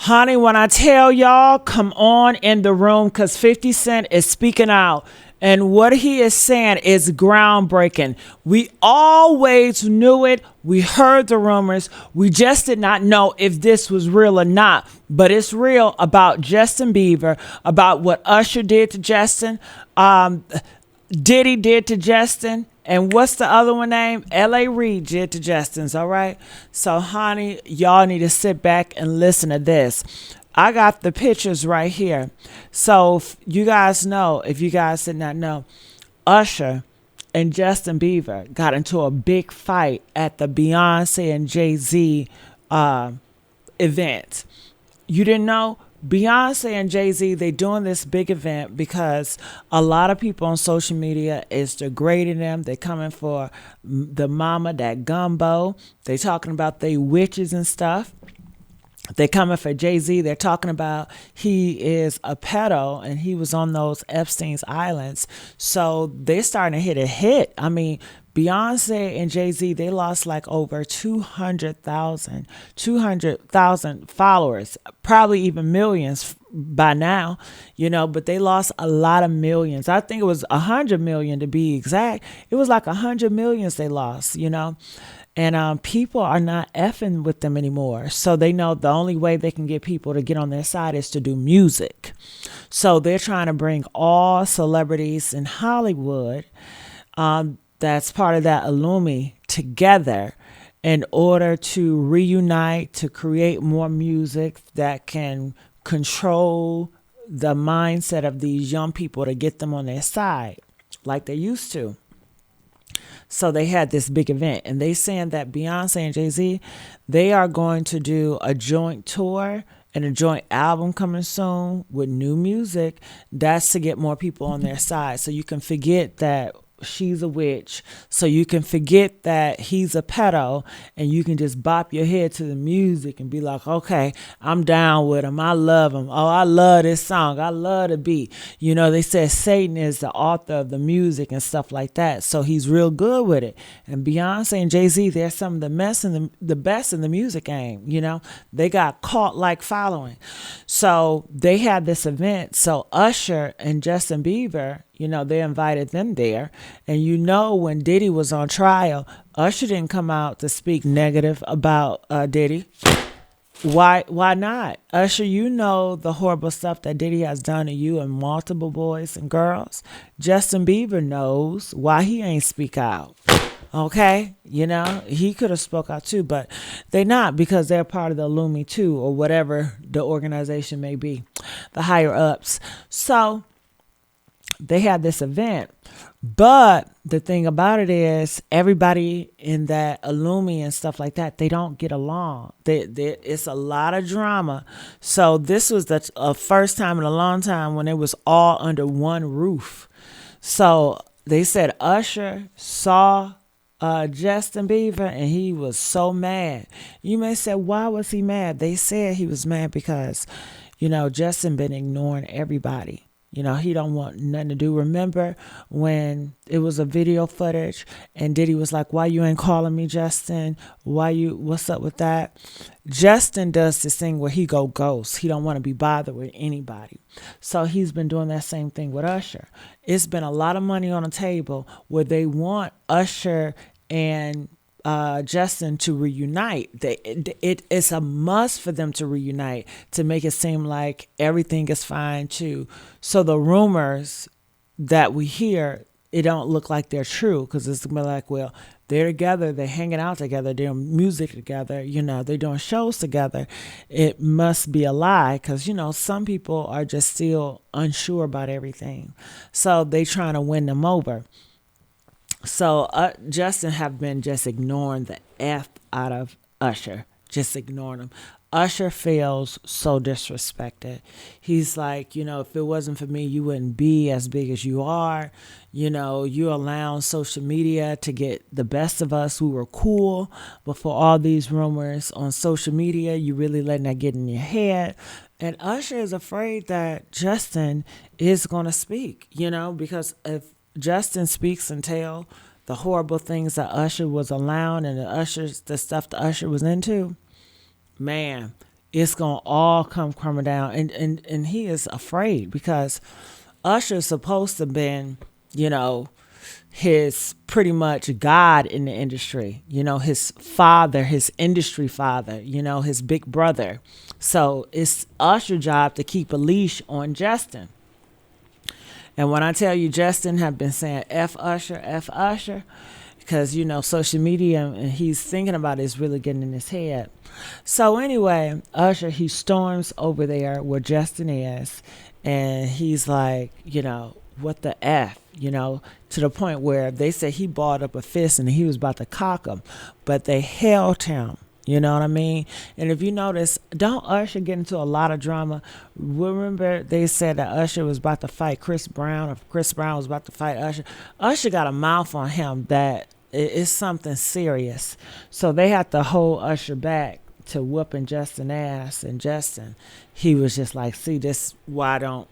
Honey, when I tell y'all, come on in the room because 50 Cent is speaking out. And what he is saying is groundbreaking. We always knew it. We heard the rumors. We just did not know if this was real or not. But it's real about Justin Bieber, about what Usher did to Justin, Diddy did to Justin, and what's the other one name? LA REID did to Justin's, all right? So, honey, y'all need to sit back and listen to this. I got the pictures right here. So, you guys know, if you guys did not know, Usher and Justin Bieber got into a big fight at the Beyonce and Jay-Z event. You didn't know? Beyonce and Jay-Z, they doing this big event because a lot of people on social media is degrading them. They're coming for the mama, that gumbo. They talking about they witches and stuff. They're coming for Jay-Z. They're talking about he is a pedo and he was on those Epstein's Islands. So they're starting to hit a hit. I mean, Beyonce and Jay-Z, they lost like over 200,000 followers, probably even millions by now, but they lost a lot of millions. I think it was 100 million to be exact. It was like 100 millions they lost, And people are not effing with them anymore. So they know the only way they can get people to get on their side is to do music. So they're trying to bring all celebrities in Hollywood that's part of that Illumi together in order to reunite, to create more music that can control the mindset of these young people to get them on their side like they used to. So they had this big event, and they saying that Beyonce and Jay-Z, they are going to do a joint tour and a joint album coming soon with new music. That's to get more people on their side. So you can forget that she's a witch. So you can forget that he's a pedo, and you can just bop your head to the music and be like, okay, I'm down with him. I love him. Oh, I love this song. I love the beat. They said Satan is the author of the music and stuff like that. So he's real good with it. And Beyonce and Jay-Z, they're some of the best in the music game. They got cult like following. So they had this event. So Usher and Justin Bieber, they invited them there. And when Diddy was on trial, Usher didn't come out to speak negative about Diddy. Why not? Usher, the horrible stuff that Diddy has done to you and multiple boys and girls. Justin Bieber knows why he ain't speak out. Okay, he could have spoke out too, but they not, because they're part of the Illumi too, or whatever the organization may be, the higher ups. So they had this event, but the thing about it is everybody in that Illumi and stuff like that, they don't get along. It's a lot of drama. So this was the first time in a long time when it was all under one roof. So they said Usher saw Justin Bieber and he was so mad. You may say, why was he mad? They said he was mad because, Justin been ignoring everybody. He don't want nothing to do. Remember when it was a video footage and Diddy was like, why you ain't calling me, Justin? What's up with that? Justin does this thing where he go ghost. He don't want to be bothered with anybody. So he's been doing that same thing with Usher. It's been a lot of money on the table where they want Usher and Justin to reunite. It's a must for them to reunite to make it seem like everything is fine too. So the rumors that we hear, it don't look like they're true, because it's gonna be like, well, they're together, they're hanging out together, they're doing music together, they're doing shows together. It must be a lie, because some people are just still unsure about everything. So they trying to win them over. So Justin have been just ignoring the F out of Usher, just ignoring him. Usher feels so disrespected. He's like, if it wasn't for me, you wouldn't be as big as you are. You allowed social media to get the best of us. We were cool. But for all these rumors on social media, you really letting that get in your head. And Usher is afraid that Justin is going to speak, because if Justin speaks and tell the horrible things that Usher was allowing and the stuff that Usher was into, man, it's gonna all come crumbling down. And he is afraid because Usher's supposed to been, you know, his pretty much God in the industry, his father, his industry father, his big brother. So it's Usher's job to keep a leash on Justin. And when I tell you Justin have been saying F Usher, because social media and he's thinking about it is really getting in his head. So anyway, Usher, he storms over there where Justin is, and he's like, what the F, to the point where they said he balled up a fist and he was about to cock him, but they held him. You know what I mean? And if you notice, don't Usher get into a lot of drama? Remember they said that Usher was about to fight Chris Brown, or Chris Brown was about to fight Usher. Usher got a mouth on him that is something serious. So they had to hold Usher back to whooping Justin ass. And Justin, he was just like, see, this why I don't,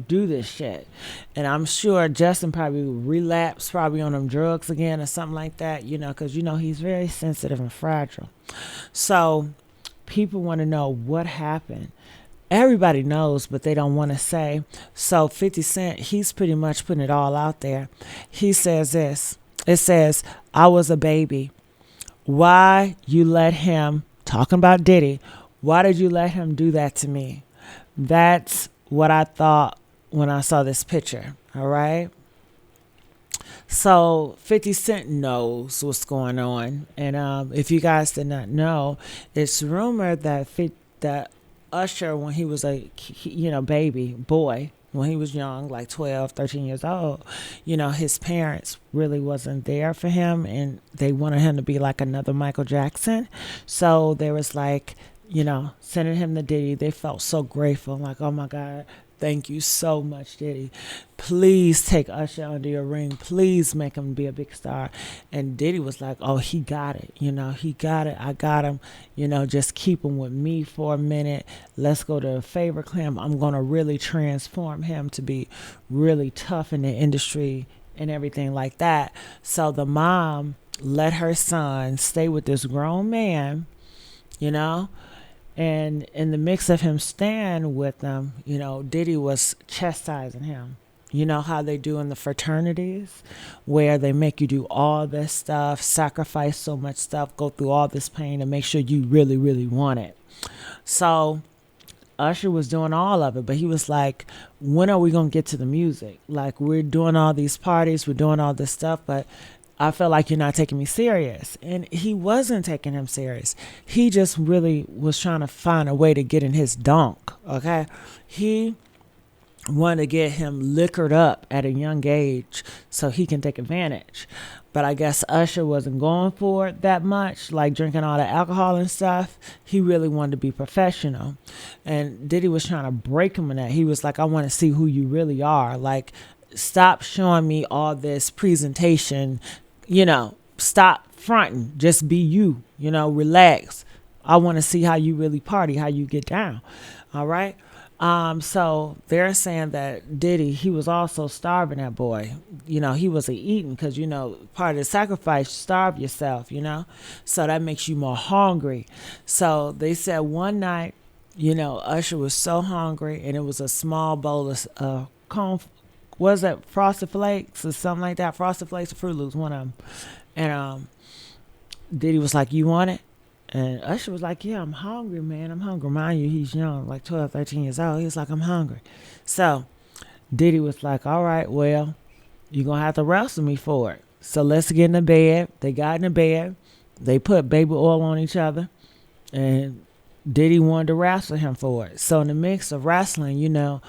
do this shit. And I'm sure Justin probably relapsed probably on them drugs again or something like that, because, he's very sensitive and fragile. So people want to know what happened. Everybody knows, but they don't want to say. So 50 Cent, he's pretty much putting it all out there. He says this. It says, I was a baby. Why you let him, talking about Diddy, why did you let him do that to me? That's what I thought when I saw this picture. All right. So 50 Cent knows what's going on. And if you guys did not know, it's rumored that Usher, when he was a baby boy, when he was young, like 12, 13 years old, his parents really wasn't there for him, and they wanted him to be like another Michael Jackson. So there was like, sending him to Diddy. They felt so grateful, like, oh my God, thank you so much, Diddy. Please take Usher under your ring. Please make him be a big star. And Diddy was like, oh, he got it. He got it. I got him. Just keep him with me for a minute. Let's go to a favor clam. I'm going to really transform him to be really tough in the industry and everything like that. So the mom let her son stay with this grown man, and in the mix of him staying with them, Diddy was chastising him. You know how they do in the fraternities, where they make you do all this stuff, sacrifice so much stuff, go through all this pain to make sure you really, really want it. So Usher was doing all of it, but he was like, when are we going to get to the music? Like, we're doing all these parties, we're doing all this stuff, but I feel like you're not taking me serious. And he wasn't taking him serious. He just really was trying to find a way to get in his dunk, okay? He wanted to get him liquored up at a young age so he can take advantage. But I guess Usher wasn't going for it that much, like drinking all the alcohol and stuff. He really wanted to be professional. And Diddy was trying to break him in that. He was like, I want to see who you really are. Like, stop showing me all this presentation. Stop fronting. Just be you. Relax. I want to see how you really party, how you get down. All right. So they're saying that Diddy, he was also starving that boy. He wasn't eating because, part of the sacrifice, starve yourself, so that makes you more hungry. So they said one night, Usher was so hungry, and it was a small bowl of corn. Was that Frosted Flakes or something like that? Frosted Flakes or Fruit Loops, one of them. And Diddy was like, you want it? And Usher was like, yeah, I'm hungry, man. I'm hungry. Mind you, he's young, like 12, 13 years old. He was like, I'm hungry. So Diddy was like, all right, well, you're going to have to wrestle me for it. So let's get in the bed. They got in the bed. They put baby oil on each other. And Diddy wanted to wrestle him for it. So in the mix of wrestling, a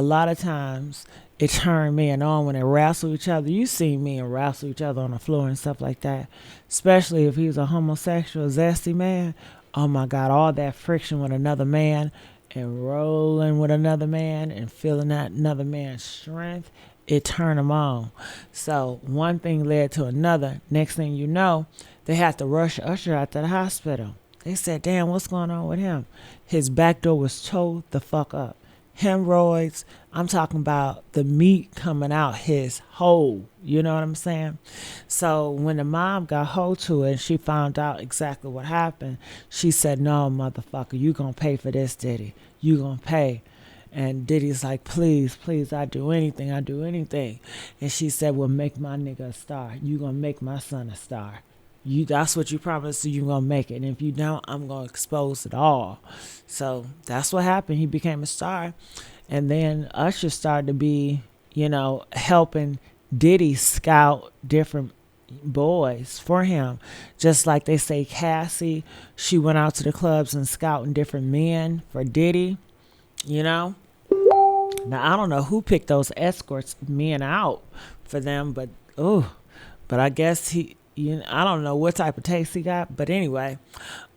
lot of times it turned men on when they wrestle each other. You see men wrestle each other on the floor and stuff like that. Especially if he's a homosexual, zesty man. Oh my God, all that friction with another man and rolling with another man and feeling that another man's strength, it turned them on. So one thing led to another. Next thing you know, they had to rush Usher out to the hospital. They said, damn, what's going on with him? His back door was towed the fuck up. hemorrhoids. I'm talking about the meat coming out his hole. You know what I'm saying? So when the mom got hold to it and she found out exactly what happened, she said, "No, motherfucker, you gonna pay for this, Diddy. You gonna pay." And Diddy's like, "Please, please, I do anything, I do anything." And she said, "Well, make my nigga a star. You gonna make my son a star. That's what you promised, so you gonna make it. And if you don't, I'm gonna expose it all." So that's what happened. He became a star. And then Usher started to be, helping Diddy scout different boys for him. Just like they say Cassie, she went out to the clubs and scouting different men for Diddy, you know. Now I don't know who picked those escorts men out for them, but I guess I don't know what type of taste he got, but anyway,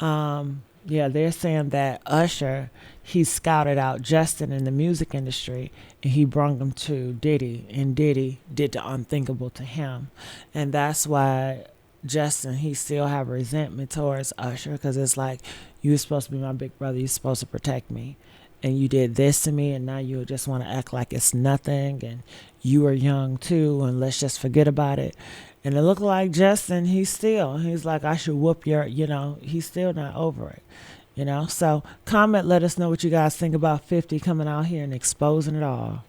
yeah, they're saying that Usher, he scouted out Justin in the music industry and he brought him to Diddy, and Diddy did the unthinkable to him, and that's why Justin, he still have resentment towards Usher, because it's like, you were supposed to be my big brother, you're supposed to protect me, and you did this to me, and now you just want to act like it's nothing, and you were young too, and let's just forget about it. And it looked like Justin, he's like, I should whoop he's still not over it, So comment, let us know what you guys think about 50 coming out here and exposing it all.